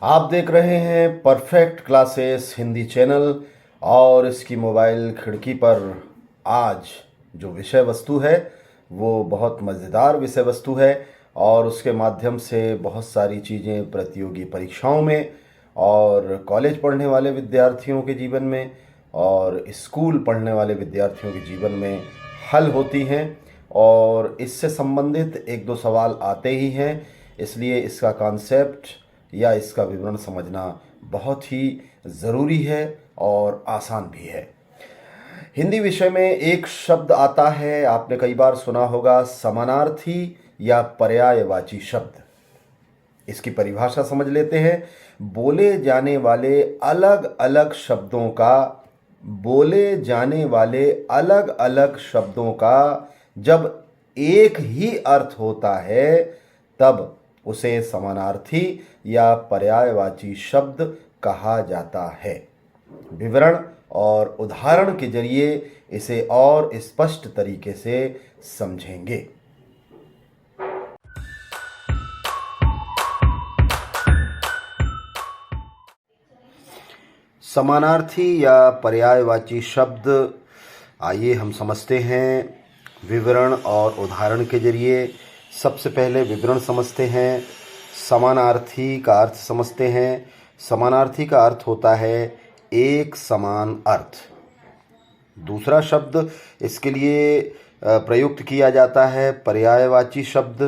आप देख रहे हैं परफेक्ट क्लासेस हिंदी चैनल और इसकी मोबाइल खिड़की पर आज जो विषय वस्तु है वो बहुत मज़ेदार विषय वस्तु है और उसके माध्यम से बहुत सारी चीज़ें प्रतियोगी परीक्षाओं में और कॉलेज पढ़ने वाले विद्यार्थियों के जीवन में और स्कूल पढ़ने वाले विद्यार्थियों के जीवन में हल होती हैं और इससे संबंधित एक दो सवाल आते ही हैं। इसलिए इसका कॉन्सेप्ट या इसका विवरण समझना बहुत ही ज़रूरी है और आसान भी है। हिंदी विषय में एक शब्द आता है, आपने कई बार सुना होगा, समानार्थी या पर्यायवाची शब्द। इसकी परिभाषा समझ लेते हैं। बोले जाने वाले अलग अलग शब्दों का जब एक ही अर्थ होता है तब उसे समानार्थी या पर्यायवाची शब्द कहा जाता है। विवरण और उदाहरण के जरिए इसे और स्पष्ट तरीके से समझेंगे। समानार्थी या पर्यायवाची शब्द आइए हम समझते हैं विवरण और उदाहरण के जरिए। सबसे पहले विवरण समझते हैं, समानार्थी का अर्थ समझते हैं। समानार्थी का अर्थ होता है एक समान अर्थ। दूसरा शब्द इसके लिए प्रयुक्त किया जाता है पर्यायवाची शब्द।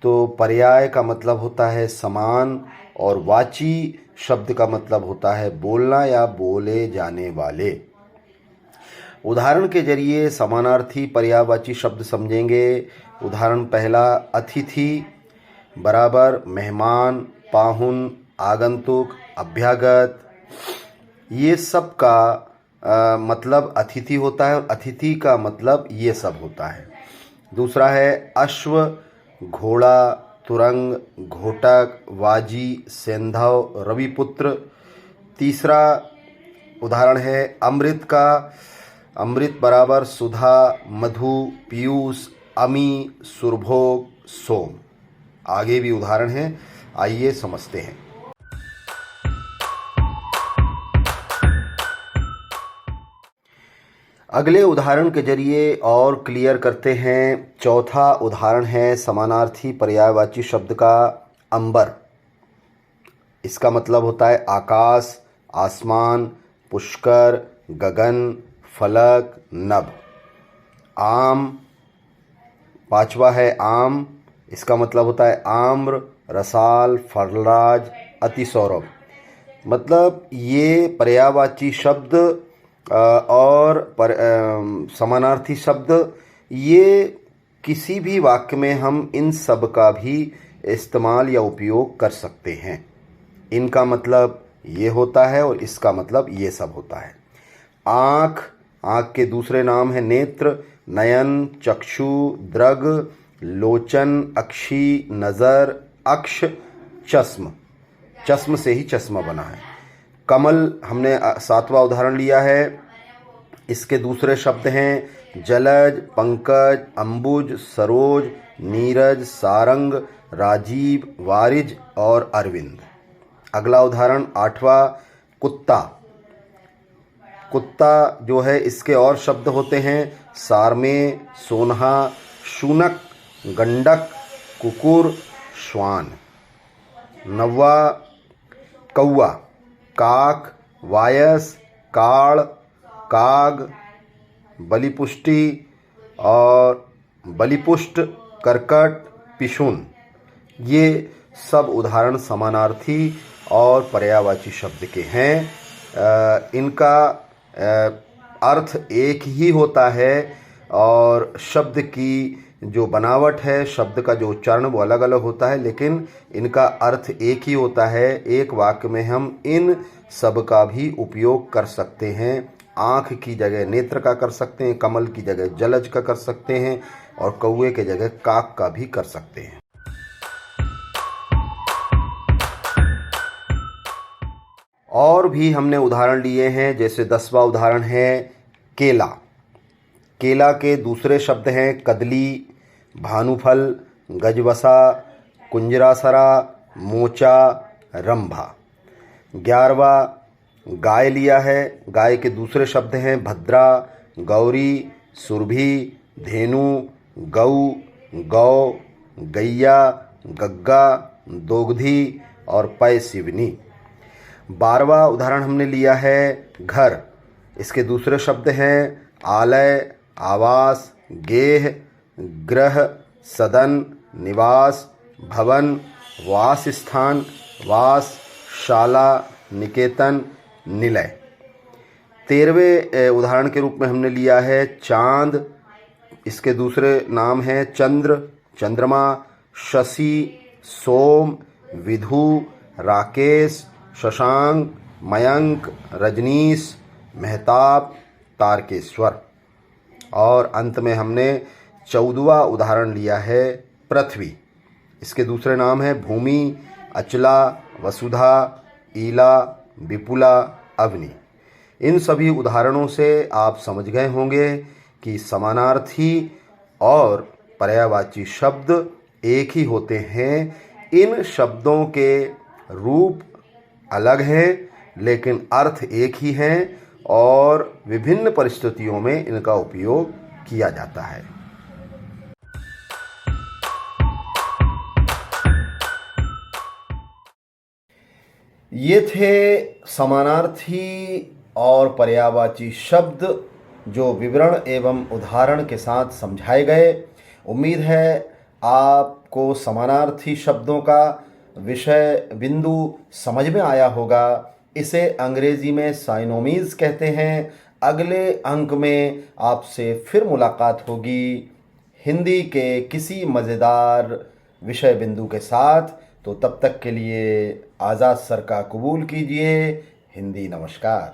तो पर्याय का मतलब होता है समान और वाची शब्द का मतलब होता है बोलना या बोले जाने वाले। उदाहरण के जरिए समानार्थी पर्यायवाची शब्द समझेंगे। उदाहरण पहला, अतिथि बराबर मेहमान, पाहुन, आगंतुक, अभ्यागत। ये सब का मतलब अतिथि होता है और अतिथि का मतलब ये सब होता है। दूसरा है अश्व, घोड़ा, तुरंग, घोटक, वाजी, सेंधव, रविपुत्र। तीसरा उदाहरण है अमृत का, अमृत बराबर सुधा, मधु, पीयूष, अमी, सुरभोग, सोम। आगे भी उदाहरण हैं, आइए समझते हैं। अगले उदाहरण के जरिए और क्लियर करते हैं। चौथा उदाहरण है समानार्थी पर्यायवाची शब्द का अंबर। इसका मतलब होता है आकाश, आसमान, पुष्कर, गगन, फलक, नभ। आम, पांचवा है आम। इसका मतलब होता है आम्र, रसाल, फलराज, अतिसौरभ। मतलब ये पर्यायवाची शब्द और समानार्थी शब्द, ये किसी भी वाक्य में हम इन सब का भी इस्तेमाल या उपयोग कर सकते हैं। इनका मतलब ये होता है और इसका मतलब ये सब होता है। आँख, आँख के दूसरे नाम है नेत्र, नयन, चक्षु, दृग, लोचन, अक्षी, नज़र, अक्ष, चश्म। चश्म से ही चश्मा बना है। कमल हमने सातवां उदाहरण लिया है। इसके दूसरे शब्द हैं जलज, पंकज, अंबुज, सरोज, नीरज, सारंग, राजीव, वारिज और अरविंद। अगला उदाहरण आठवां, कुत्ता। कुत्ता जो है इसके और शब्द होते हैं सारमे, सोनहा, शूनक, गंडक, कुकुर, श्वान। नौवा कौआ, काक, वायस, काड़, काग, बलिपुष्टि और बलिपुष्ट, करकट, पिशुन। ये सब उदाहरण समानार्थी और पर्यायवाची शब्द के हैं। इनका अर्थ एक ही होता है और शब्द की जो बनावट है, शब्द का जो उच्चारण वो अलग अलग होता है, लेकिन इनका अर्थ एक ही होता है। एक वाक्य में हम इन सब का भी उपयोग कर सकते हैं। आँख की जगह नेत्र का कर सकते हैं, कमल की जगह जलज का कर सकते हैं और कौवे के जगह काक का भी कर सकते हैं। और भी हमने उदाहरण लिए हैं, जैसे 10वां उदाहरण है केला। केला के दूसरे शब्द हैं कदली, भानुफल, गजवसा, कुंजरासरा, मोचा, रंभा। 11वां गाय लिया है। गाय के दूसरे शब्द हैं भद्रा, गौरी, सुरभि, धेनु, गऊ, गौ, गैया, गग्गा, दोगधी और पय शिवनी। 12वां उदाहरण हमने लिया है घर। इसके दूसरे शब्द हैं आलय, आवास, गेह, गृह, सदन, निवास, भवन, वास स्थान, वास, शाला, निकेतन, निलय। 13वें उदाहरण के रूप में हमने लिया है चांद। इसके दूसरे नाम हैं चंद्र, चंद्रमा, शशि, सोम, विधु, राकेश, शशांक, मयंक, रजनीश, मेहताब, तारकेश्वर। और अंत में हमने 14वां उदाहरण लिया है पृथ्वी। इसके दूसरे नाम हैं भूमि, अचला, वसुधा, ईला, विपुला, अवनी। इन सभी उदाहरणों से आप समझ गए होंगे कि समानार्थी और पर्यायवाची शब्द एक ही होते हैं। इन शब्दों के रूप अलग हैं लेकिन अर्थ एक ही हैं और विभिन्न परिस्थितियों में इनका उपयोग किया जाता है। ये थे समानार्थी और पर्यायवाची शब्द जो विवरण एवं उदाहरण के साथ समझाए गए। उम्मीद है आपको समानार्थी शब्दों का विषय बिंदु समझ में आया होगा। इसे अंग्रेजी में साइनोमीज कहते हैं। अगले अंक में आपसे फिर मुलाकात होगी हिंदी के किसी मज़ेदार विषय बिंदु के साथ। तो तब तक के लिए आज़ाद सर का कबूल कीजिए। हिंदी नमस्कार।